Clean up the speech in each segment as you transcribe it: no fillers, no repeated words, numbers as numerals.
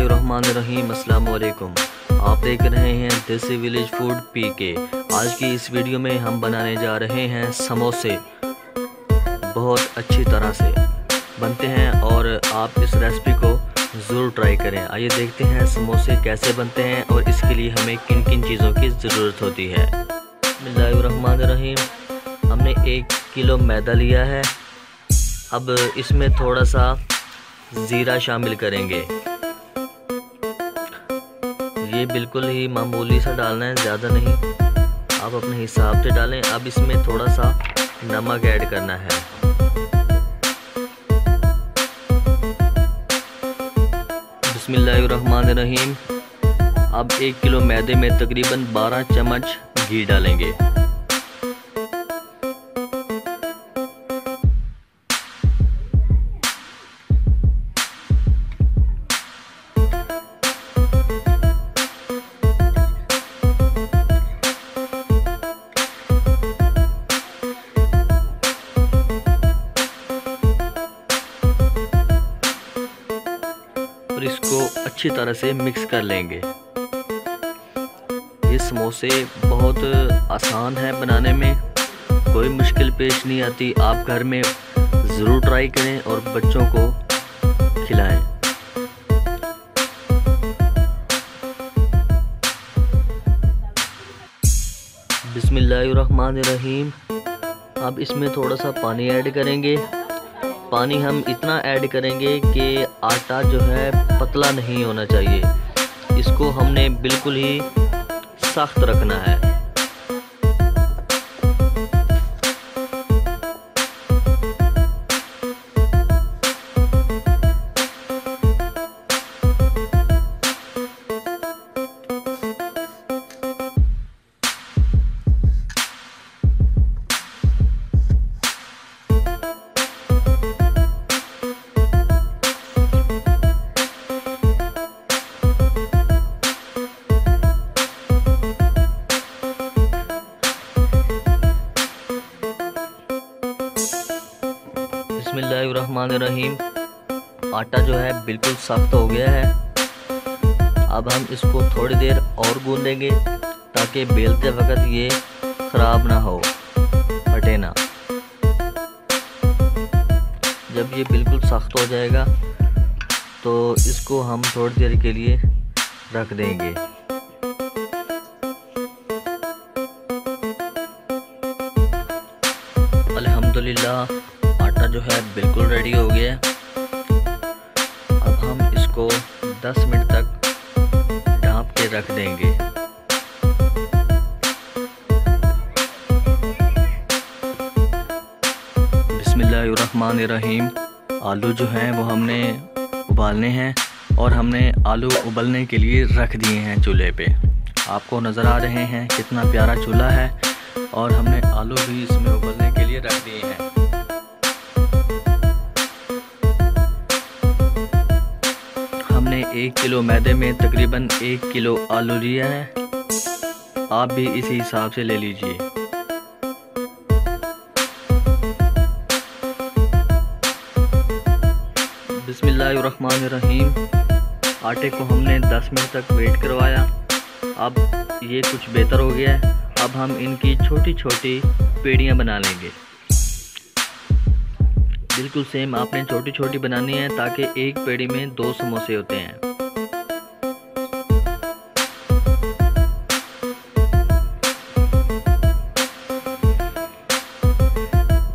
बिस्मिल्लाहिर्रहमानिर्रहीम। अस्सलाम वालेकुम। आप देख रहे हैं देसी विलेज फूड पीके। आज की इस वीडियो में हम बनाने जा रहे हैं समोसे। बहुत अच्छी तरह से बनते हैं और आप इस रेसिपी को ज़रूर ट्राई करें। आइए देखते हैं समोसे कैसे बनते हैं और इसके लिए हमें किन किन चीज़ों की ज़रूरत होती है। बिस्मिल्लाहिर्रहमानिर्रहीम। हमने 1 किलो मैदा लिया है। अब इसमें थोड़ा सा ज़ीरा शामिल करेंगे। ये बिल्कुल ही मामूली सा डालना है, ज़्यादा नहीं, आप अपने हिसाब से डालें। अब इसमें थोड़ा सा नमक ऐड करना है। बिस्मिल्लाहिर्रहमानिर्रहीम। अब 1 किलो मैदे में तकरीबन 12 चम्मच घी डालेंगे। और इसको अच्छी तरह से मिक्स कर लेंगे। ये समोसे बहुत आसान है बनाने में, कोई मुश्किल पेश नहीं आती। आप घर में ज़रूर ट्राई करें और बच्चों को खिलाएं। बिस्मिल्लाहिर्रहमानिर्रहीम। अब इसमें थोड़ा सा पानी ऐड करेंगे। पानी हम इतना ऐड करेंगे कि आटा जो है पतला नहीं होना चाहिए। इसको हमने बिल्कुल ही सख्त रखना है। बिस्मिल्लाहिर्रहमानिर्रहीम। आटा जो है बिल्कुल सख्त हो गया है। अब हम इसको थोड़ी देर और गूंदेंगे ताकि बेलते वक्त ये ख़राब ना हो, फटे ना। जब ये बिल्कुल सख्त हो जाएगा तो इसको हम थोड़ी देर के लिए रख देंगे। अल्हम्दुलिल्लाह आटा जो है बिल्कुल रेडी हो गया। अब हम इसको 10 मिनट तक ढाँप के रख देंगे। बिस्मिल्लाहिर्रहमानिर्रहीम। आलू जो हैं वो हमने उबालने हैं और हमने आलू उबलने के लिए रख दिए हैं चूल्हे पे। आपको नज़र आ रहे हैं कितना प्यारा चूल्हा है और हमने आलू भी इसमें उबलने के लिए रख दिए हैं। हमने 1 किलो मैदे में तकरीबन 1 किलो आलू लिया है। आप भी इसी हिसाब से ले लीजिए। बिस्मिल्लाहिर्रहमानिर्रहीम। आटे को हमने 10 मिनट तक वेट करवाया। अब ये कुछ बेहतर हो गया है। अब हम इनकी छोटी छोटी पेड़ियाँ बना लेंगे। बिल्कुल सेम आपने छोटी छोटी बनानी है ताकि एक पेड़ी में 2 समोसे होते हैं।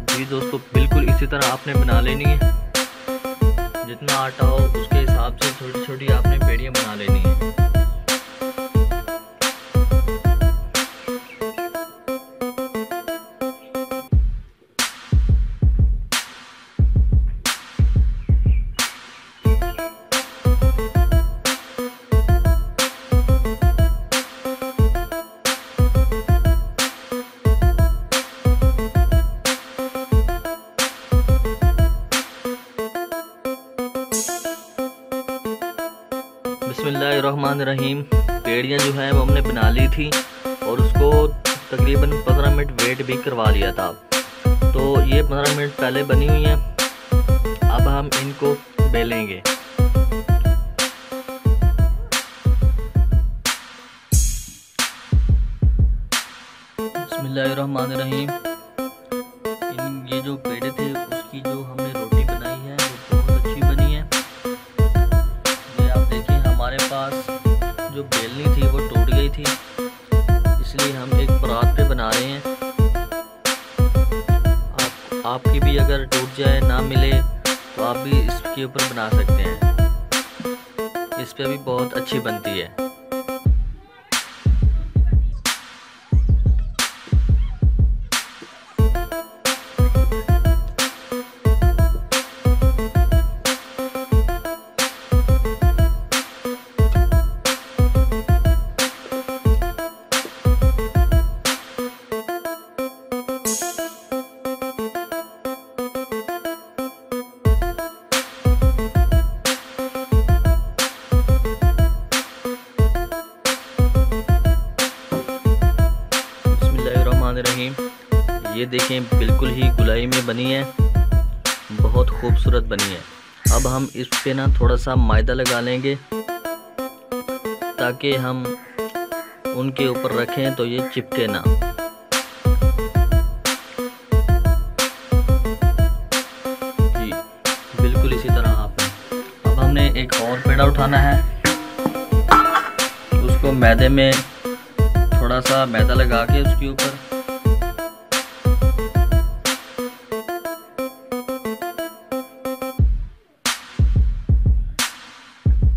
जी दोस्तों, बिल्कुल इसी तरह आपने बना लेनी है। जितना आटा हो उसके हिसाब से छोटी छोटी आपने पेड़ियाँ बना लेनी है। बिस्मिल्लाहिर्रहमानिर्रहीम। पेड़ियाँ जो हैं वो हमने बना ली थी और उसको तकरीबन 15 मिनट वेट भी करवा लिया था। तो ये 15 मिनट पहले बनी हुई हैं। अब हम इनको बेलेंगे। बिस्मिल्लाहिर्रहमानिर्रहीम। ये जो पेड़े थे उसकी जो हमने रोटी बनाई है वो बहुत अच्छी बनी है। ये आप देखिए, हमारे पास जो बेलनी थी वो टूट गई थी, इसलिए हम एक परात पे बना रहे हैं। आपकी भी अगर टूट जाए, ना मिले, तो आप भी इसके ऊपर बना सकते हैं। इस पे भी बहुत अच्छी बनती है। रहीम, ये देखें, बिल्कुल ही गुलाई में बनी है, बहुत खूबसूरत बनी है। अब हम इस पे ना थोड़ा सा मैदा लगा लेंगे ताकि हम उनके ऊपर रखें तो ये चिपके ना। जी बिल्कुल इसी तरह आपने। अब हमने एक और पेड़ा उठाना है, उसको मैदे में थोड़ा सा मैदा लगा के उसके ऊपर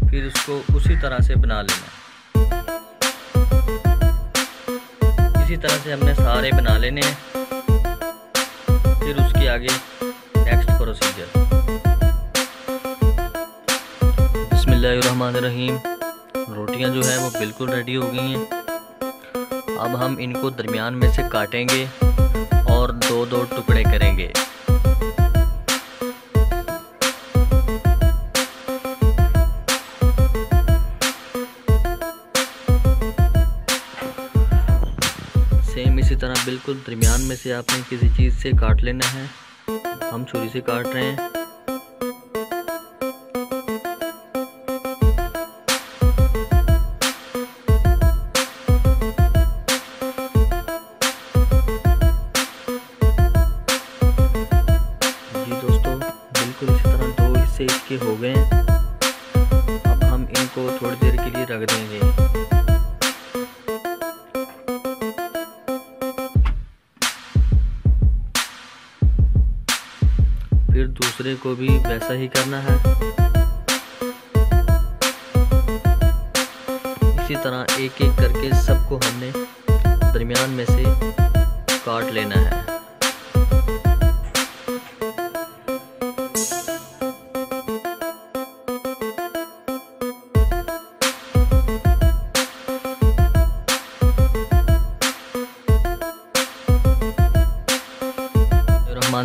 फिर उसको उसी तरह से बना लेना। इसी तरह से हमने सारे बना लेने हैं। फिर उसके आगे नेक्स्ट प्रोसीजर। बिस्मिल्लाहिर्रहमानिर्रहीम। रोटियां जो है वो बिल्कुल रेडी हो गई हैं। अब हम इनको दरमियान में से काटेंगे और दो दो टुकड़े करेंगे। सेम इसी तरह बिल्कुल दरमियान में से आपने किसी चीज़ से काट लेना है। हम छुरी से काट रहे हैं। से इसके हो गए। अब हम इनको थोड़ी देर के लिए रख देंगे। फिर दूसरे को भी वैसा ही करना है। इसी तरह एक एक करके सबको हमने दरमियान में से काट लेना है।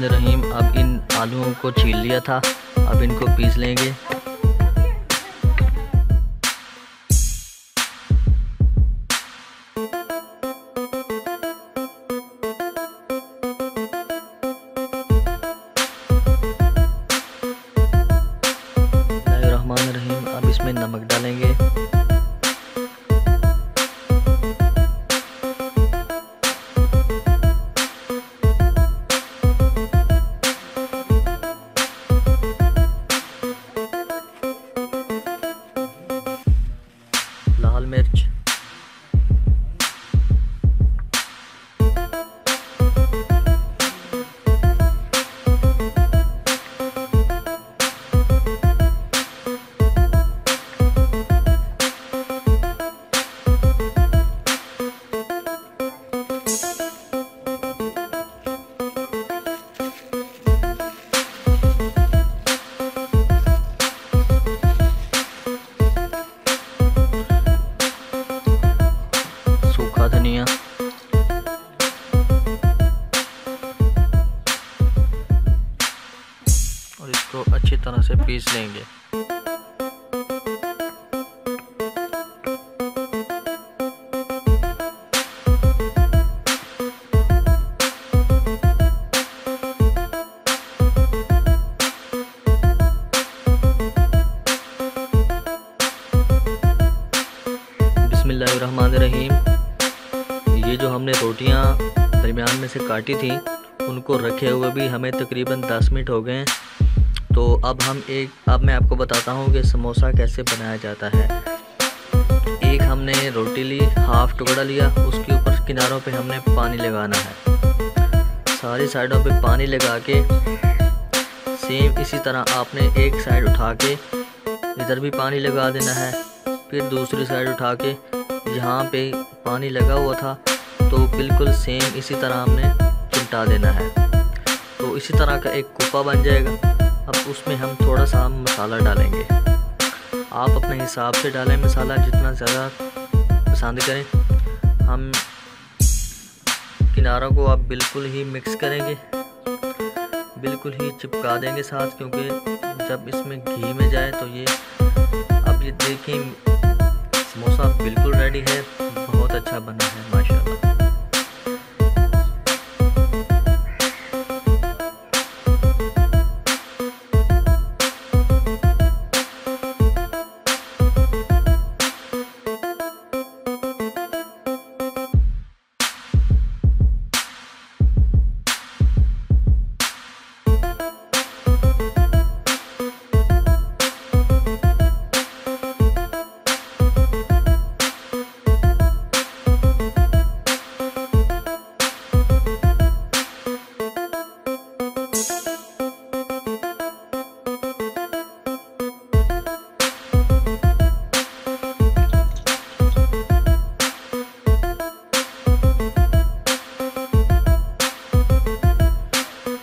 रहीम, अब इन आलूओं को छील लिया था, अब इनको पीस लेंगे। रहीम, अब इसमें नमक डालेंगे। लाल मिर्च, धनिया, और इसको अच्छी तरह से पीस लेंगे। बिस्मिल्लाहिर्रहमानिर्रहीम। ये जो हमने रोटियां दरमियान में से काटी थी, उनको रखे हुए भी हमें तकरीबन 10 मिनट हो गए हैं। तो अब मैं आपको बताता हूँ कि समोसा कैसे बनाया जाता है। एक हमने रोटी ली, हाफ टुकड़ा लिया, उसके ऊपर किनारों पे हमने पानी लगाना है। सारी साइडों पे पानी लगा के सेम इसी तरह आपने एक साइड उठा के इधर भी पानी लगा देना है, फिर दूसरी साइड उठा के जहाँ पे पानी लगा हुआ था तो बिल्कुल सेम इसी तरह हमने चिमटा देना है। तो इसी तरह का एक कुप्पा बन जाएगा। अब उसमें हम थोड़ा सा मसाला डालेंगे। आप अपने हिसाब से डालें मसाला, जितना ज़्यादा पसंद करें। हम किनारों को अब बिल्कुल ही मिक्स करेंगे, बिल्कुल ही चिपका देंगे साथ, क्योंकि जब इसमें घी में जाए तो ये अब ये देखें समोसा बिल्कुल रेडी है। बहुत अच्छा बना है माशाल्लाह।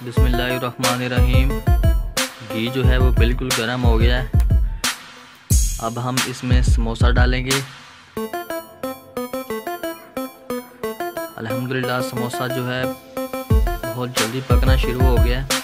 बिस्मिल्लाहिर्रहमानिर्रहीम। घी जो है वो बिल्कुल गर्म हो गया है। अब हम इसमें समोसा डालेंगे। अल्हम्दुलिल्लाह समोसा जो है बहुत जल्दी पकना शुरू हो गया है।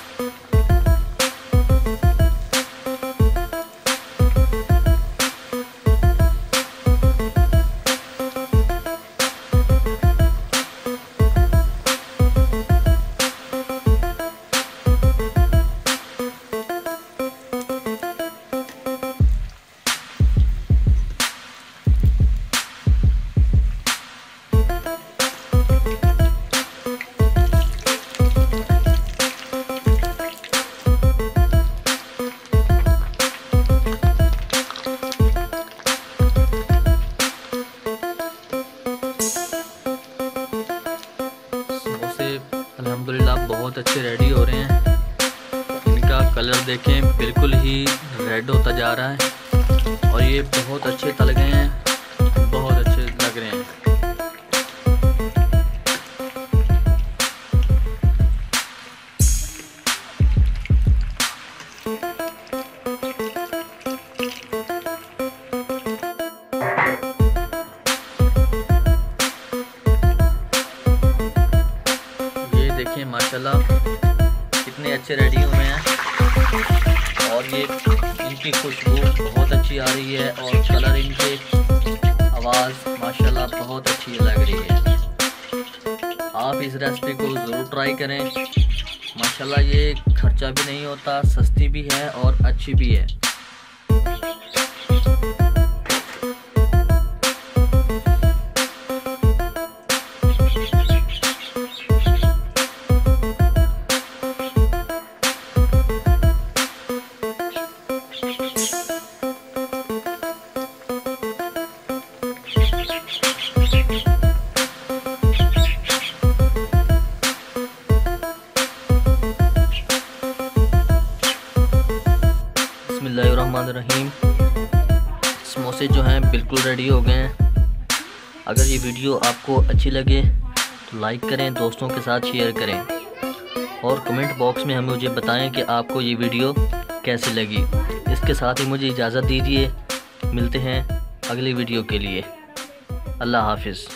अल्हम्दुलिल्लाह बहुत अच्छे रेडी हो रहे हैं। इनका कलर देखें बिल्कुल ही रेड होता जा रहा है और ये बहुत अच्छे तल गए हैं, बहुत अच्छे लग रहे हैं। देखिए माशाल्लाह कितने अच्छे रेडी हुए हैं और ये इनकी खुशबू बहुत अच्छी आ रही है और कलर इनके, आवाज़ माशाल्लाह बहुत अच्छी लग रही है। आप इस रेसिपी को ज़रूर ट्राई करें। माशाल्लाह ये खर्चा भी नहीं होता, सस्ती भी है और अच्छी भी है। बिस्मिल्लाहिर्रहमानिर्रहीम। समोसे जो हैं बिल्कुल रेडी हो गए हैं। अगर ये वीडियो आपको अच्छी लगे तो लाइक करें, दोस्तों के साथ शेयर करें और कमेंट बॉक्स में हमें मुझे बताएं कि आपको ये वीडियो कैसी लगी। इसके साथ ही मुझे इजाज़त दीजिए। मिलते हैं अगली वीडियो के लिए। अल्लाह हाफिज़।